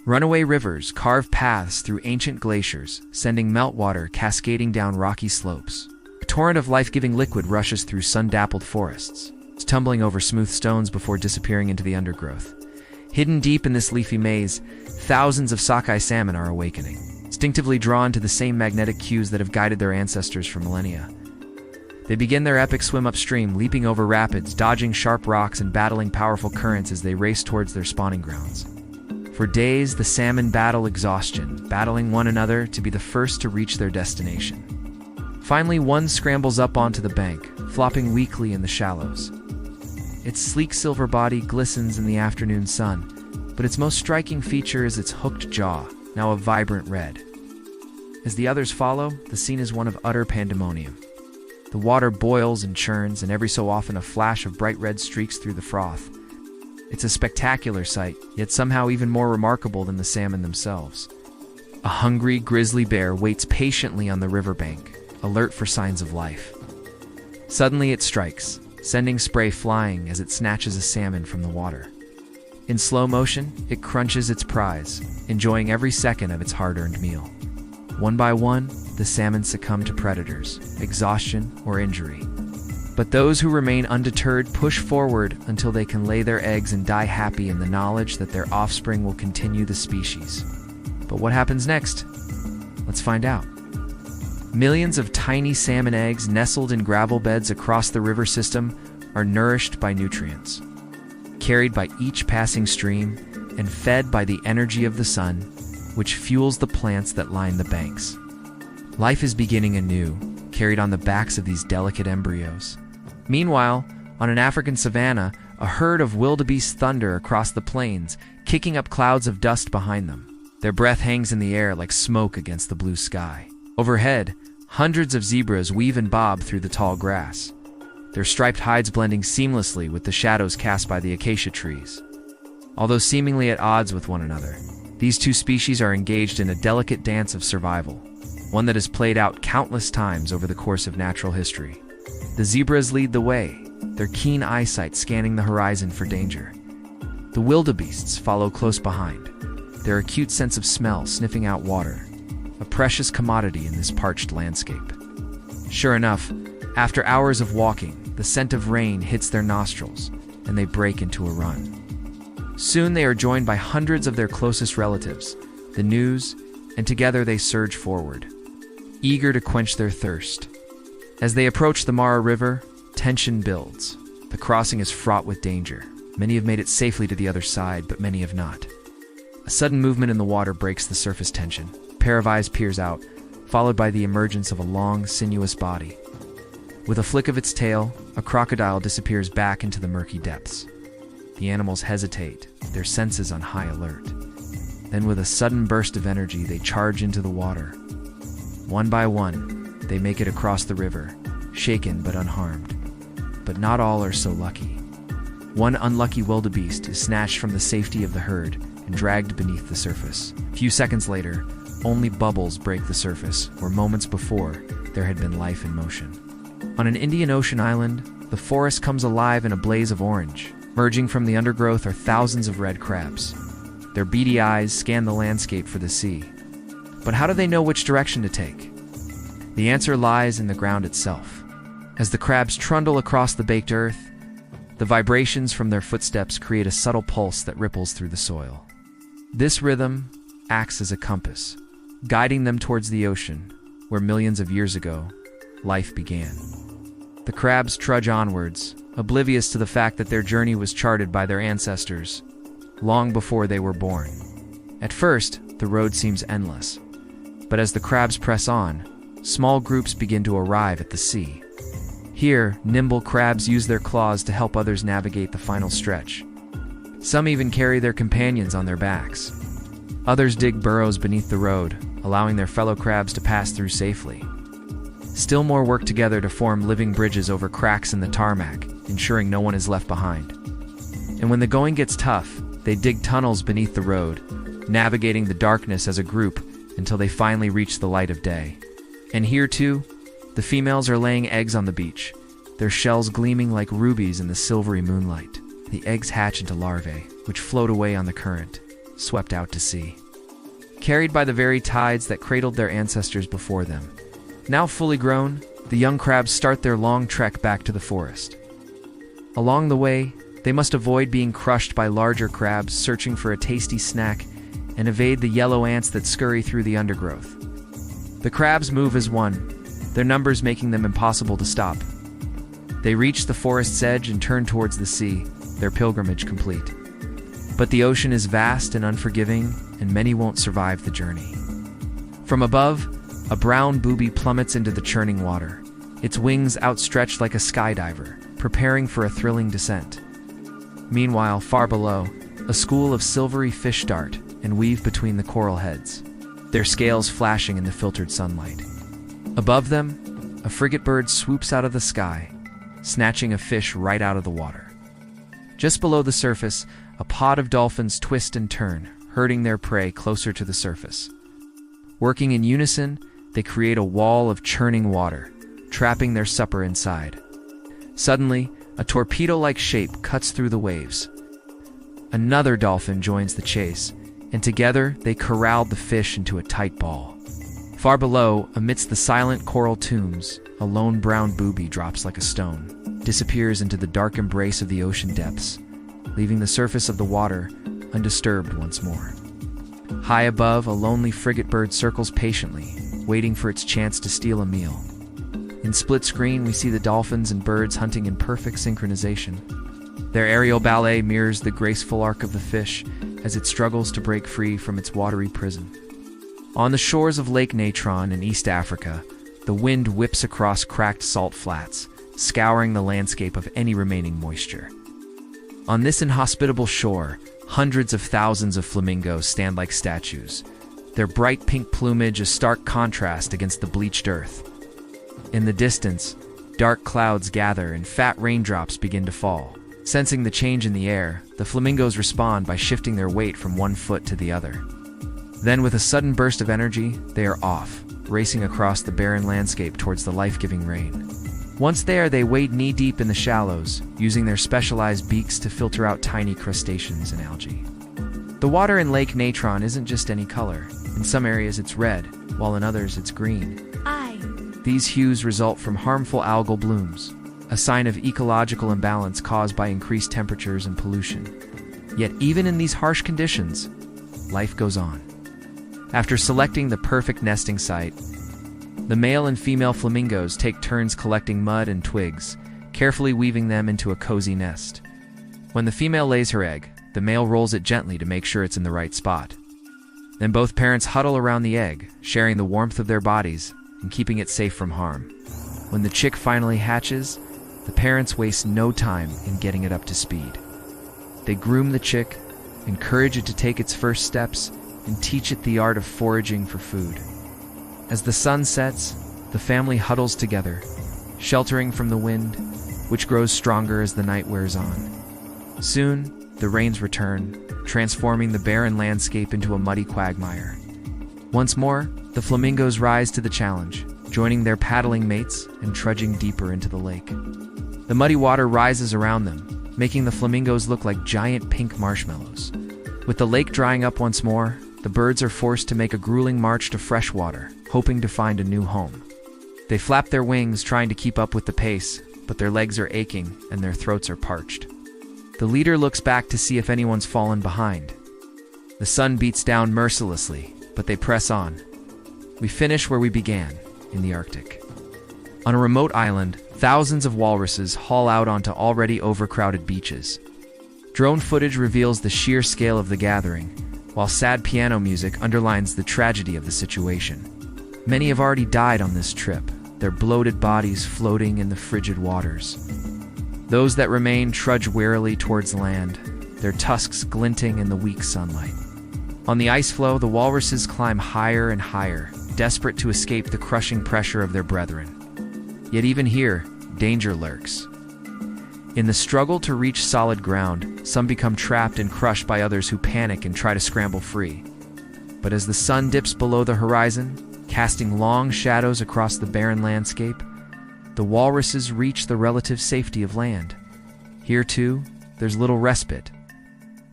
Runaway rivers carve paths through ancient glaciers, sending meltwater cascading down rocky slopes. A torrent of life-giving liquid rushes through sun-dappled forests, tumbling over smooth stones before disappearing into the undergrowth. Hidden deep in this leafy maze, thousands of sockeye salmon are awakening, instinctively drawn to the same magnetic cues that have guided their ancestors for millennia. They begin their epic swim upstream, leaping over rapids, dodging sharp rocks, and battling powerful currents as they race towards their spawning grounds. For days, the salmon battle exhaustion, battling one another to be the first to reach their destination. Finally, one scrambles up onto the bank, flopping weakly in the shallows. Its sleek silver body glistens in the afternoon sun, but its most striking feature is its hooked jaw, now a vibrant red. As the others follow, the scene is one of utter pandemonium. The water boils and churns, and every so often a flash of bright red streaks through the froth. It's a spectacular sight, yet somehow even more remarkable than the salmon themselves. A hungry grizzly bear waits patiently on the riverbank, alert for signs of life. Suddenly it strikes, sending spray flying as it snatches a salmon from the water. In slow motion, it crunches its prize, enjoying every second of its hard-earned meal. One by one, the salmon succumb to predators, exhaustion, or injury. But those who remain undeterred push forward until they can lay their eggs and die happy in the knowledge that their offspring will continue the species. But what happens next? Let's find out. Millions of tiny salmon eggs nestled in gravel beds across the river system are nourished by nutrients, carried by each passing stream, and fed by the energy of the sun, which fuels the plants that line the banks. Life is beginning anew, carried on the backs of these delicate embryos. Meanwhile, on an African savanna, a herd of wildebeests thunder across the plains, kicking up clouds of dust behind them. Their breath hangs in the air like smoke against the blue sky. Overhead, hundreds of zebras weave and bob through the tall grass, their striped hides blending seamlessly with the shadows cast by the acacia trees. Although seemingly at odds with one another, these two species are engaged in a delicate dance of survival, one that has played out countless times over the course of natural history. The zebras lead the way, their keen eyesight scanning the horizon for danger. The wildebeests follow close behind, their acute sense of smell sniffing out water, a precious commodity in this parched landscape. Sure enough, after hours of walking, the scent of rain hits their nostrils, and they break into a run. Soon they are joined by hundreds of their closest relatives, the gnus, and together they surge forward, eager to quench their thirst. As they approach the Mara River, tension builds. The crossing is fraught with danger. Many have made it safely to the other side, but many have not. A sudden movement in the water breaks the surface tension. A pair of eyes peers out, followed by the emergence of a long, sinuous body. With a flick of its tail, a crocodile disappears back into the murky depths. The animals hesitate, their senses on high alert. Then with a sudden burst of energy, they charge into the water. One by one, they make it across the river, shaken but unharmed. But not all are so lucky. One unlucky wildebeest is snatched from the safety of the herd and dragged beneath the surface. A few seconds later, only bubbles break the surface, where moments before, there had been life in motion. On an Indian Ocean island, the forest comes alive in a blaze of orange. Merging from the undergrowth are thousands of red crabs. Their beady eyes scan the landscape for the sea. But how do they know which direction to take? The answer lies in the ground itself. As the crabs trundle across the baked earth, the vibrations from their footsteps create a subtle pulse that ripples through the soil. This rhythm acts as a compass, guiding them towards the ocean, where millions of years ago, life began. The crabs trudge onwards, oblivious to the fact that their journey was charted by their ancestors, long before they were born. At first, the road seems endless, but as the crabs press on, small groups begin to arrive at the sea. Here, nimble crabs use their claws to help others navigate the final stretch. Some even carry their companions on their backs. Others dig burrows beneath the road, allowing their fellow crabs to pass through safely. Still more work together to form living bridges over cracks in the tarmac, ensuring no one is left behind. And when the going gets tough, they dig tunnels beneath the road, navigating the darkness as a group until they finally reach the light of day. And here too, the females are laying eggs on the beach, their shells gleaming like rubies in the silvery moonlight. The eggs hatch into larvae, which float away on the current, swept out to sea, carried by the very tides that cradled their ancestors before them. Now fully grown, the young crabs start their long trek back to the forest. Along the way, they must avoid being crushed by larger crabs searching for a tasty snack and evade the yellow ants that scurry through the undergrowth. The crabs move as one, their numbers making them impossible to stop. They reach the forest's edge and turn towards the sea, their pilgrimage complete. But the ocean is vast and unforgiving, and many won't survive the journey. From above, a brown booby plummets into the churning water, its wings outstretched like a skydiver, preparing for a thrilling descent. Meanwhile, far below, a school of silvery fish dart and weave between the coral heads, their scales flashing in the filtered sunlight. Above them, a frigate bird swoops out of the sky, snatching a fish right out of the water. Just below the surface, a pod of dolphins twist and turn, herding their prey closer to the surface. Working in unison, they create a wall of churning water, trapping their supper inside. Suddenly, a torpedo-like shape cuts through the waves. Another dolphin joins the chase, and together they corralled the fish into a tight ball. Far below, amidst the silent coral tombs, a lone brown booby drops like a stone, disappears into the dark embrace of the ocean depths, leaving the surface of the water undisturbed once more. High above, a lonely frigate bird circles patiently, waiting for its chance to steal a meal. In split screen, we see the dolphins and birds hunting in perfect synchronization. Their aerial ballet mirrors the graceful arc of the fish as it struggles to break free from its watery prison. On the shores of Lake Natron in East Africa, the wind whips across cracked salt flats, scouring the landscape of any remaining moisture. On this inhospitable shore, hundreds of thousands of flamingos stand like statues, their bright pink plumage a stark contrast against the bleached earth. In the distance, dark clouds gather and fat raindrops begin to fall. Sensing the change in the air, the flamingos respond by shifting their weight from one foot to the other. Then, with a sudden burst of energy, they are off, racing across the barren landscape towards the life-giving rain. Once there, they wade knee-deep in the shallows, using their specialized beaks to filter out tiny crustaceans and algae. The water in Lake Natron isn't just any color. In some areas it's red, while in others it's green. These hues result from harmful algal blooms, a sign of ecological imbalance caused by increased temperatures and pollution. Yet even in these harsh conditions, life goes on. After selecting the perfect nesting site, the male and female flamingos take turns collecting mud and twigs, carefully weaving them into a cozy nest. When the female lays her egg, the male rolls it gently to make sure it's in the right spot. Then both parents huddle around the egg, sharing the warmth of their bodies and keeping it safe from harm. When the chick finally hatches, the parents waste no time in getting it up to speed. They groom the chick, encourage it to take its first steps, and teach it the art of foraging for food. As the sun sets, the family huddles together, sheltering from the wind, which grows stronger as the night wears on. Soon, the rains return, transforming the barren landscape into a muddy quagmire. Once more, the flamingos rise to the challenge, joining their paddling mates and trudging deeper into the lake. The muddy water rises around them, making the flamingos look like giant pink marshmallows. With the lake drying up once more, the birds are forced to make a grueling march to fresh water, hoping to find a new home. They flap their wings, trying to keep up with the pace, but their legs are aching and their throats are parched. The leader looks back to see if anyone's fallen behind. The sun beats down mercilessly, but they press on. We finish where we began, in the Arctic. On a remote island, thousands of walruses haul out onto already overcrowded beaches. Drone footage reveals the sheer scale of the gathering, while sad piano music underlines the tragedy of the situation. Many have already died on this trip, their bloated bodies floating in the frigid waters. Those that remain trudge wearily towards land, their tusks glinting in the weak sunlight. On the ice floe, the walruses climb higher and higher, desperate to escape the crushing pressure of their brethren. Yet even here, danger lurks. In the struggle to reach solid ground, some become trapped and crushed by others who panic and try to scramble free. But as the sun dips below the horizon, casting long shadows across the barren landscape, the walruses reach the relative safety of land. Here, too, there's little respite.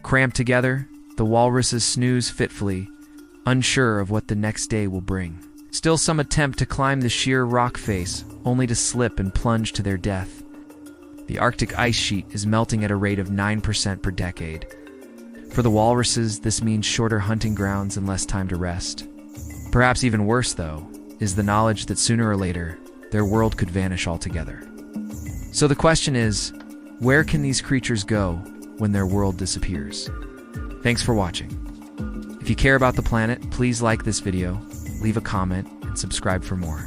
Cramped together, The walruses snooze fitfully, unsure of what the next day will bring. Still, some attempt to climb the sheer rock face, only to slip and plunge to their death. The Arctic ice sheet is melting at a rate of 9% per decade. For the walruses, this means shorter hunting grounds and less time to rest. Perhaps even worse, though, is the knowledge that sooner or later, their world could vanish altogether. So the question is, where can these creatures go when their world disappears? Thanks for watching. If you care about the planet, please like this video, leave a comment, and subscribe for more.